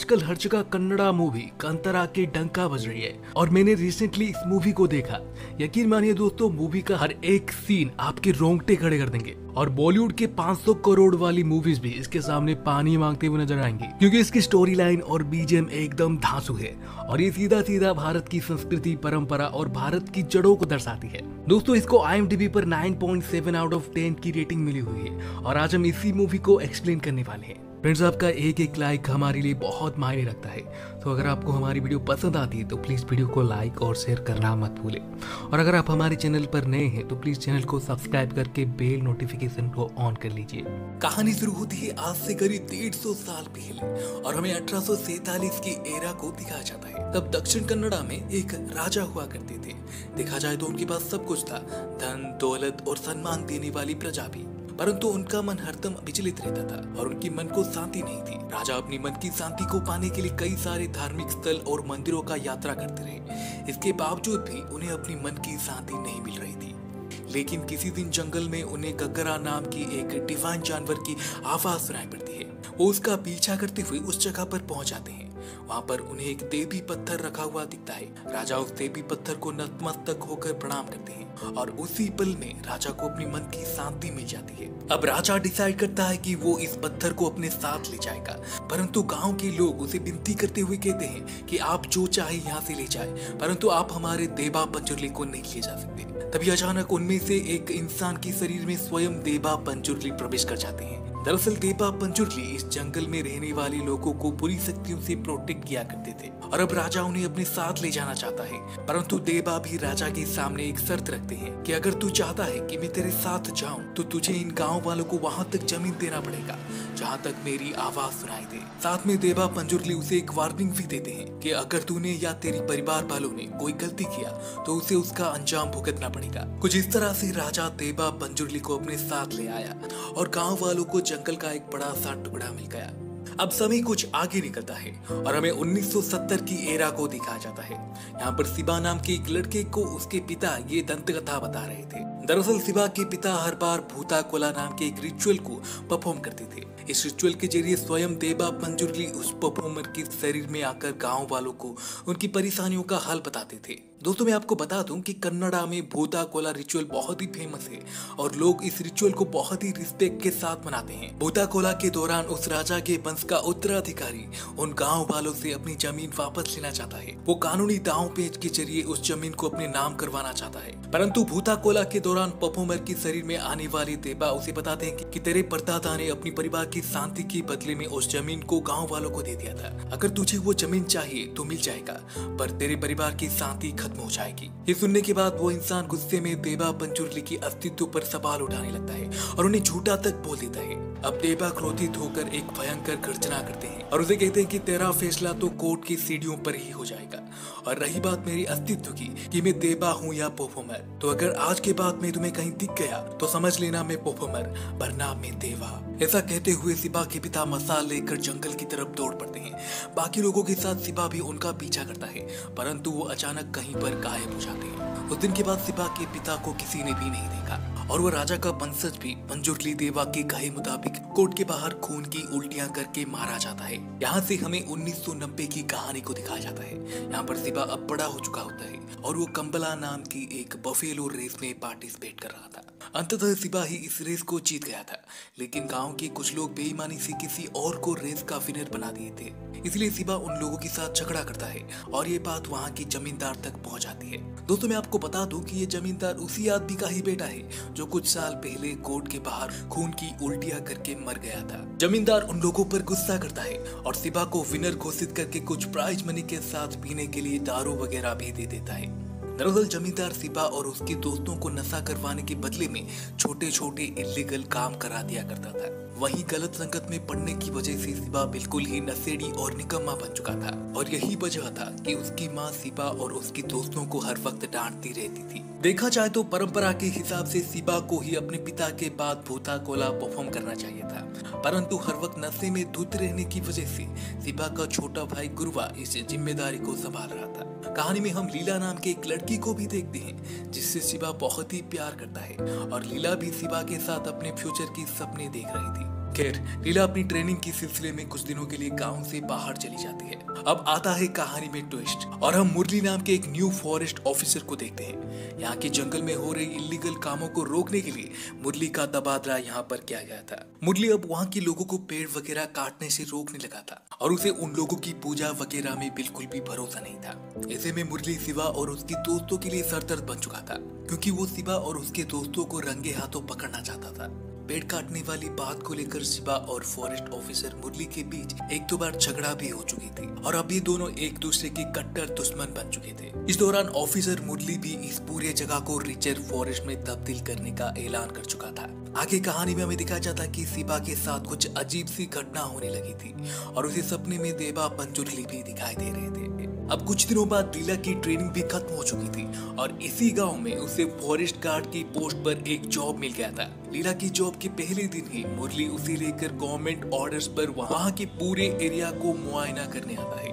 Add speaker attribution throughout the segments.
Speaker 1: आजकल हर जगह कन्नड़ा मूवी कांतारा की डंका बज रही है और मैंने रिसेंटली इस मूवी को देखा। यकीन मानिए दोस्तों, मूवी का हर एक सीन आपके रोंगटे खड़े कर देंगे और बॉलीवुड के 500 करोड़ वाली मूवीज भी इसके सामने पानी मांगते हुए नजर आएंगी, क्योंकि इसकी स्टोरी लाइन और बीजीएम एकदम धांसू है और ये सीधा सीधा भारत की संस्कृति, परंपरा और भारत की जड़ों को दर्शाती है। दोस्तों, इसको IMDb पर 9.7 आउट ऑफ 10 की रेटिंग मिली हुई है और आज हम इसी मूवी को एक्सप्लेन करने वाले हैं। फ्रेंड्स, आपका एक एक लाइक हमारे लिए बहुत मायने रखता है, तो अगर आपको हमारी वीडियो पसंद आती है तो प्लीज वीडियो को लाइक और शेयर करना मत भूलें। और अगर आप हमारे चैनल पर नए हैं तो प्लीज चैनल को सब्सक्राइब करके बेल नोटिफिकेशन को ऑन कर लीजिए। कहानी शुरू होती है आज से करीब 150 साल पहले और हमें 1847 की एरा को दिखाया जाता है। तब दक्षिण कन्नड़ा में एक राजा हुआ करते थे। देखा जाए तो उनके पास सब कुछ था, धन, दौलत और सम्मान देने वाली प्रजा भी, परंतु उनका मन हरदम विचलित रहता था और उनकी मन को शांति नहीं थी। राजा अपनी मन की शांति को पाने के लिए कई सारे धार्मिक स्थल और मंदिरों का यात्रा करते रहे। इसके बावजूद भी उन्हें अपनी मन की शांति नहीं मिल रही थी। लेकिन किसी दिन जंगल में उन्हें गग्गरा नाम की एक डिवाइन जानवर की आवाज सुनाई पड़ती है। वो उसका पीछा करते हुए उस जगह पर पहुंच जाते हैं। वहाँ पर उन्हें एक देवी पत्थर रखा हुआ दिखता है। राजा उस देवी पत्थर को नतमस्तक होकर प्रणाम करते हैं और उसी पल में राजा को अपनी मन की शांति मिल जाती है। अब राजा डिसाइड करता है कि वो इस पत्थर को अपने साथ ले जाएगा, परंतु गांव के लोग उसे विनती करते हुए कहते हैं कि आप जो चाहे यहाँ से ले जाए, परंतु आप हमारे देवा पंजुर्ली को नहीं ले जा सकते। तभी अचानक उनमें से एक इंसान के शरीर में स्वयं देवा पंजुर्ली प्रवेश कर जाते हैं। दरअसल देवा पंजुर्ली इस जंगल में रहने वाले लोगों को बुरी शक्तियों से प्रोटेक्ट किया करते थे और अब राजा उन्हें अपने साथ ले जाना चाहता है। परंतु देवा भी राजा के सामने एक शर्त रखते हैं कि अगर तू चाहता है कि मैं तेरे साथ जाऊं तो तुझे इन गांव वालों को वहां तक जमीन देना पड़ेगा जहां तक मेरी आवाज सुनाई दे। साथ में देवा पंजुर्ली उसे एक वार्निंग भी देते हैं कि अगर तूने या तेरी परिवार वालों ने कोई गलती किया तो उसे उसका अंजाम भुगतना पड़ेगा। कुछ इस तरह से राजा देवा पंजुर्ली को अपने साथ ले आया और गाँव वालों को जंगल का एक बड़ा सा टुकड़ा मिल गया। अब समय कुछ आगे निकलता है और हमें 1970 की एरा को दिखाया जाता है। यहाँ पर शिवा नाम के एक लड़के को उसके पिता ये दंत कथा बता रहे थे। दरअसल शिवा के पिता हर बार भूता कोला नाम के एक रिचुअल को परफॉर्म करते थे। इस रिचुअल के जरिए स्वयं देवा पंजुर्ली उस परफॉर्मर के शरीर में आकर गांव वालों को उनकी परेशानियों का हल बताते थे। दोस्तों, मैं आपको बता दूं कि कन्नड़ा में भूता कोला रिचुअल बहुत ही फेमस है और लोग इस रिचुअल को बहुत ही रिस्पेक्ट के साथ मनाते हैं। भूता कोला के दौरान उस राजा के वंश का उत्तराधिकारी उन गांव वालों से अपनी जमीन वापस लेना चाहता है। वो कानूनी दांव पेच के जरिए उस जमीन को अपने नाम करवाना चाहता है, परंतु भूता कोला के दौरान परफॉर्मर के शरीर में आने वाले देवा उसे बताते हैं कि तेरे परदादा ने अपनी परिवार की शांति के बदले में उस जमीन को गाँव वालों को दे दिया था। अगर तुझे वो जमीन चाहिए तो मिल जाएगा, पर तेरे परिवार की शांति खत्म हो जाएगी। ये सुनने के बाद वो इंसान गुस्से में देवा पंजुर्ली की अस्तित्व पर सवाल उठाने लगता है और उन्हें झूठा तक बोल देता है। अब देवा क्रोधित होकर एक भयंकर गर्जना करते हैं और उसे कहते हैं कि तेरा फैसला तो कोर्ट की सीढ़ियों पर ही हो जाएगा। और रही बात मेरी अस्तित्व की कि मैं देवा हूँ या परफॉर्मर, तो अगर आज के बाद मैं तुम्हें कहीं दिख गया तो समझ लेना मैं परफॉर्मर वरना मैं देवा। ऐसा कहते हुए शिवा के पिता मसाल लेकर जंगल की तरफ दौड़ पड़ते हैं। बाकी लोगों के साथ शिवा भी उनका पीछा करता है, परंतु वो अचानक कहीं पर गायब हो जाते हैं। उस दिन के बाद शिवा के पिता को किसी ने भी नहीं देखा और वो राजा का वंशज भी पंजुर्ली देवा के कहे मुताबिक कोर्ट के बाहर खून की उल्टियां करके मारा जाता है। यहाँ से हमें 1990 की कहानी को दिखाया जाता है। यहाँ पर शिवा अब बड़ा हो चुका होता है और वो कंबला नाम की एक बफेलो रेस में पार्टिसिपेट कर रहा था। अंततः शिवा ही इस रेस को जीत गया था, लेकिन गांव के कुछ लोग बेईमानी से किसी और को रेस का विनर बना दिए थे। इसलिए शिवा उन लोगों के साथ झगड़ा करता है और ये बात वहाँ की जमींदार तक पहुँच जाती है। दोस्तों, मैं आपको बता दूं कि ये जमींदार उसी आदमी का ही बेटा है जो कुछ साल पहले कोर्ट के बाहर खून की उल्टियां करके मर गया था। जमींदार उन लोगों पर गुस्सा करता है और शिवा को विनर घोषित करके कुछ प्राइज मनी के साथ पीने के लिए दारू वगैरह भी दे देता है। दरअसल जमींदार शिवा और उसके दोस्तों को नशा करवाने के बदले में छोटे छोटे इल्लीगल काम करा दिया करता था। वहीं गलत संगत में पड़ने की वजह से शिवा बिल्कुल ही नशेड़ी और निकम्मा बन चुका था और यही वजह था कि उसकी माँ शिवा और उसके दोस्तों को हर वक्त डांटती रहती थी। देखा जाए तो परंपरा के हिसाब से शिवा को ही अपने पिता के बाद भूता कोला परफॉर्म करना चाहिए था, परंतु हर वक्त नशे में धुत रहने की वजह से शिवा का छोटा भाई गुरुवा इस जिम्मेदारी को संभाल रहा था। कहानी में हम लीला नाम के एक लड़की को भी देखते हैं जिससे शिवा बहुत ही प्यार करता है और लीला भी शिवा के साथ अपने फ्यूचर की सपने देख रही थी। खैर, लीला अपनी ट्रेनिंग की सिलसिले में कुछ दिनों के लिए गांव से बाहर चली जाती है। अब आता है कहानी में ट्विस्ट और हम मुरली नाम के एक न्यू फॉरेस्ट ऑफिसर को देखते हैं। यहाँ के जंगल में हो रहे इलीगल कामों को रोकने के लिए मुरली का तबादला यहाँ पर किया गया था। मुरली अब वहाँ के लोगों को पेड़ वगैरह काटने से रोकने लगा था और उसे उन लोगों की पूजा वगैरह में बिल्कुल भी भरोसा नहीं था। ऐसे में मुरली शिवा और उसके दोस्तों के लिए सरदर्द बन चुका था, क्योंकि वो शिवा और उसके दोस्तों को रंगे हाथों पकड़ना चाहता था। पेड़ काटने वाली बात को लेकर शिवा और फॉरेस्ट ऑफिसर मुरली के बीच एक दो बार झगड़ा भी हो चुकी थी और अब ये दोनों एक दूसरे के कट्टर दुश्मन बन चुके थे। इस दौरान ऑफिसर मुरली भी इस पूरे जगह को रिजर्व फॉरेस्ट में तब्दील करने का ऐलान कर चुका था। आगे कहानी में हमें दिखाया जाता कि शिवा के साथ कुछ अजीब सी घटना होने लगी थी और उसे सपने में देवा पंजुर्ली भी दिखाई दे रहे थे। अब कुछ दिनों बाद लीला की ट्रेनिंग भी खत्म हो चुकी थी और इसी गांव में उसे फॉरेस्ट गार्ड की पोस्ट पर एक जॉब मिल गया था। लीला की जॉब के पहले दिन ही मुरली उसे लेकर गवर्नमेंट ऑर्डर्स पर वहां के पूरे एरिया को मुआयना करने आता है।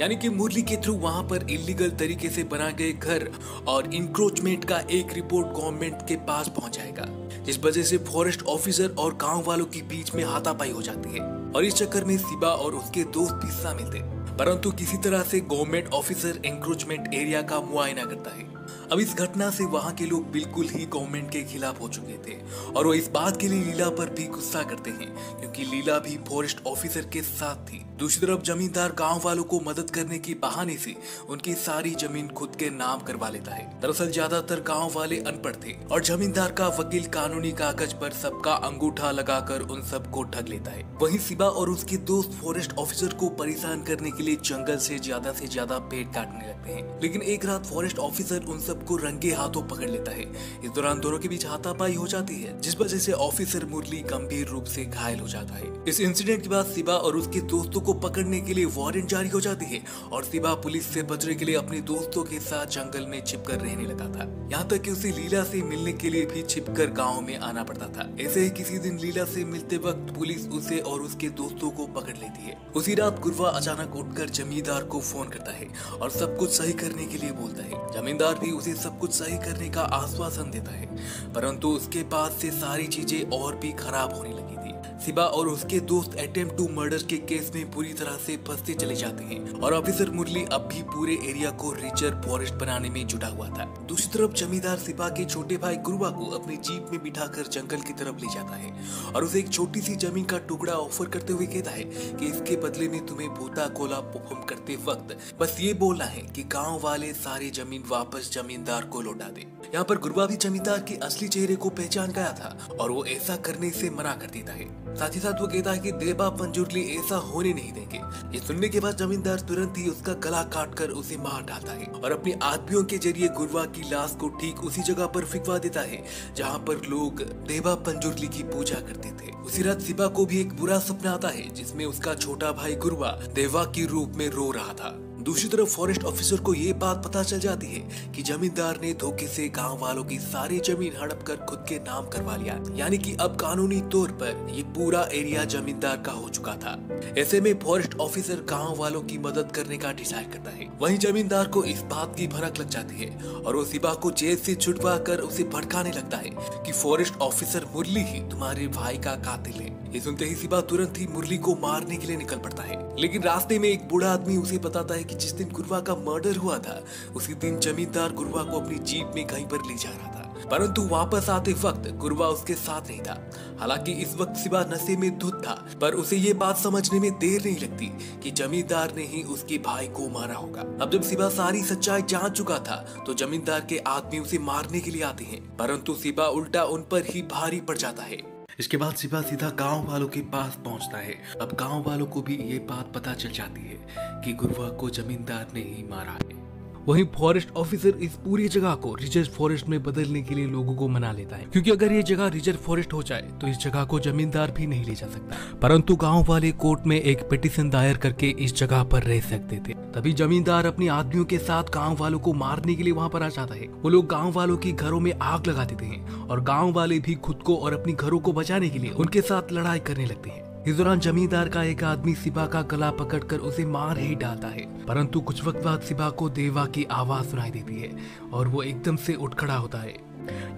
Speaker 1: यानी कि मुरली के थ्रू वहां पर इलीगल तरीके से बनाए गए घर और इंक्रोचमेंट का एक रिपोर्ट गवर्नमेंट के पास पहुंच जाएगा, जिस वजह से फॉरेस्ट ऑफिसर और गांव वालों के बीच में हाथापाई हो जाती है और इस चक्कर में शिवा और उसके दोस्त भी शामिल थे। परंतु किसी तरह से गवर्नमेंट ऑफिसर एंक्रोचमेंट एरिया का मुआयना करता है। अब इस घटना से वहां के लोग बिल्कुल ही गवर्नमेंट के खिलाफ हो चुके थे और वो इस बात के लिए लीला पर भी गुस्सा करते हैं, क्योंकि लीला भी फॉरेस्ट ऑफिसर के साथ थी। दूसरी तरफ जमींदार गांव वालों को मदद करने के बहाने से उनकी सारी जमीन खुद के नाम करवा लेता है। दरअसल ज्यादातर गांव वाले अनपढ़ थे और जमींदार का वकील कानूनी कागज पर सबका अंगूठा लगाकर उन सबको ठग लेता है। वहीं शिवा और उसके दोस्त फॉरेस्ट ऑफिसर को परेशान करने के लिए जंगल से ज्यादा पेड़ काटने लगते हैं, लेकिन एक रात फॉरेस्ट ऑफिसर उन सबको रंगे हाथों पकड़ लेता है। इस दौरान दोनों के बीच हाथापाई हो जाती है, जिस वजह से ऑफिसर मुरली गंभीर रूप से घायल हो जाता है। इस इंसिडेंट के बाद शिवा और उसके दोस्तों को पकड़ने के लिए वारंट जारी हो जाती है और शिवा पुलिस से बचने के लिए अपने दोस्तों के साथ जंगल में छिपकर रहने लगा था। यहाँ तक कि उसे लीला से मिलने के लिए भी छिपकर गांव में आना पड़ता था। ऐसे ही किसी दिन लीला से मिलते वक्त पुलिस उसे और उसके दोस्तों को पकड़ लेती है। उसी रात गुरवा अचानक उठकर जमींदार को फोन करता है और सब कुछ सही करने के लिए बोलता है। जमींदार भी उसे सब कुछ सही करने का आश्वासन देता है, परंतु उसके बाद से सारी चीजें और भी खराब होने लगी थी। शिवा और उसके दोस्त अटेम्प्ट टू मर्डर के केस में पूरी तरह से फंसते चले जाते हैं और ऑफिसर मुरली अब भी पूरे एरिया को रिजर्व फॉरेस्ट बनाने में जुटा हुआ था। दूसरी तरफ जमींदार शिवा के छोटे भाई गुरुवा को अपनी जीप में बिठाकर जंगल की तरफ ले जाता है और उसे एक छोटी सी जमीन का टुकड़ा ऑफर करते हुए कहता है कि इसके बदले में तुम्हें भूता कोला परफॉर्म करते वक्त बस ये बोलना है कि गाँव वाले सारी जमीन वापस जमींदार को लौटा दे। यहाँ पर गुरुवा भी जमींदार के असली चेहरे को पहचान गया था और वो ऐसा करने से मना कर देता है। साथ ही साथ वो कहता है कि देवा पंजुर्ली ऐसा होने नहीं देंगे। ये सुनने के बाद जमींदार तुरंत ही उसका गला काटकर उसे मार डालता है और अपने आदमियों के जरिए गुरुवा की लाश को ठीक उसी जगह पर फिकवा देता है जहाँ पर लोग देवा पंजुर्ली की पूजा करते थे। उसी रात शिवा को भी एक बुरा सपना आता है, जिसमें उसका छोटा भाई गुरुवा देवा के रूप में रो रहा था। दूसरी तरफ फॉरेस्ट ऑफिसर को ये बात पता चल जाती है कि जमींदार ने धोखे से गांव वालों की सारी जमीन हड़प कर खुद के नाम करवा लिया, यानी कि अब कानूनी तौर पर ये पूरा एरिया जमींदार का हो चुका था। ऐसे में फॉरेस्ट ऑफिसर गांव वालों की मदद करने का डिसाइड करता है। वहीं जमींदार को इस बात की भनक लग जाती है और वो शिवा को जेल से छुड़वा कर उसे भड़काने लगता है कि फॉरेस्ट ऑफिसर मुरली ही तुम्हारे भाई का कातिल है। ये सुनते ही शिवा तुरंत ही मुरली को मारने के लिए निकल पड़ता है, लेकिन रास्ते में एक बूढ़ा आदमी उसे बताता है कि जिस दिन गुरुवा का मर्डर हुआ था उसी दिन जमींदार गुरुवा को अपनी जीप में कहीं पर ले जा रहा था, परंतु वापस आते वक्त गुरुवा उसके साथ नहीं था। हालांकि इस वक्त शिवा नशे में धुत था, पर उसे ये बात समझने में देर नहीं लगती कि जमींदार ने ही उसके भाई को मारा होगा। अब जब शिवा सारी सच्चाई जान चुका था तो जमींदार के आदमी उसे मारने के लिए आते हैं, परंतु शिवा उल्टा उन पर ही भारी पड़ जाता है। इसके बाद शिवा सीधा गांव वालों के पास पहुंचता है। अब गांव वालों को भी ये बात पता चल जाती है कि गुरुवा को जमींदार ने ही मारा है। वहीं फॉरेस्ट ऑफिसर इस पूरी जगह को रिजर्व फॉरेस्ट में बदलने के लिए लोगों को मना लेता है, क्योंकि अगर ये जगह रिजर्व फॉरेस्ट हो जाए तो इस जगह को जमींदार भी नहीं ले जा सकता। परंतु गांव वाले कोर्ट में एक पिटीशन दायर करके इस जगह पर रह सकते थे। तभी जमींदार अपने आदमियों के साथ गांव वालों को मारने के लिए वहां पर आ जाता है। वो लोग गांव वालों की घरों में आग लगा देते हैं और गांव वाले भी खुद को और अपनी घरों को बचाने के लिए उनके साथ लड़ाई करने लगते हैं। इस दौरान जमींदार का एक आदमी शिवा का गला पकड़कर उसे मार ही डालता है, परंतु कुछ वक्त बाद शिवा को देवा की आवाज सुनाई देती है और वो एकदम से उठ खड़ा होता है।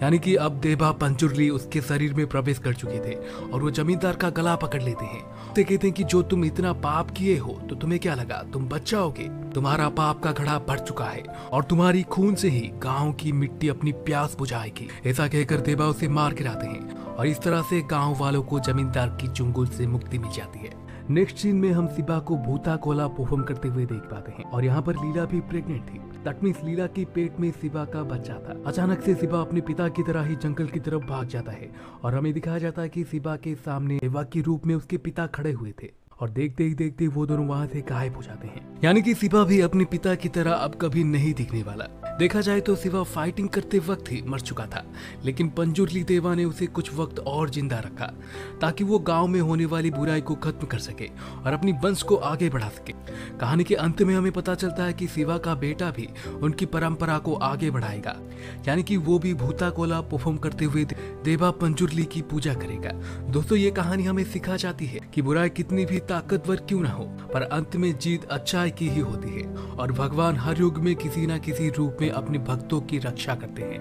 Speaker 1: यानी कि अब देवा पंचुर्ली उसके शरीर में प्रवेश कर चुके थे और वो जमींदार का गला पकड़ लेते हैं। ते कहते हैं कि जो तुम इतना पाप किए हो तो तुम्हें क्या लगा तुम बच जाओगे? तुम्हारा पाप का घड़ा भर चुका है और तुम्हारी खून से ही गांव की मिट्टी अपनी प्यास बुझाएगी। ऐसा कहकर देवा उसे मार गिराते हैं और इस तरह से गांव वालों को जमींदार की चुंगल से मुक्ति मिल जाती है। नेक्स्ट सीन में हम शिवा को भूता कोला परफॉर्म करते हुए देख पाते हैं और यहाँ पर लीला भी प्रेग्नेंट थी। दैट मींस लीला के पेट में शिवा का बच्चा था। अचानक से शिवा अपने पिता की तरह ही जंगल की तरफ भाग जाता है और हमें दिखाया जाता है कि शिवा के सामने देवा के रूप में उसके पिता खड़े हुए थे और देखते ही देखते वो दोनों वहाँ से गायब हो जाते हैं। यानी कि शिवा भी अपने पिता की तरह अब कभी नहीं दिखने वाला। देखा जाए तो शिवा फाइटिंग करते वक्त ही मर चुका था, लेकिन पंजुर्ली देवा ने उसे कुछ वक्त और जिंदा रखा ताकि वो गांव में होने वाली बुराई को खत्म कर सके और अपनी वंश को आगे बढ़ा सके। कहानी के अंत में हमें पता चलता है कि शिवा का बेटा भी उनकी परंपरा को आगे बढ़ाएगा, यानी कि वो भी भूता कोला परफॉर्म करते हुए देवा पंजुर्ली की पूजा करेगा। दोस्तों, ये कहानी हमें सिखा जाती है कि बुराई कितनी भी ताकतवर क्यों ना हो, पर अंत में जीत अच्छाई की ही होती है और भगवान हर युग में किसी न किसी रूप में अपने भक्तों की रक्षा करते हैं।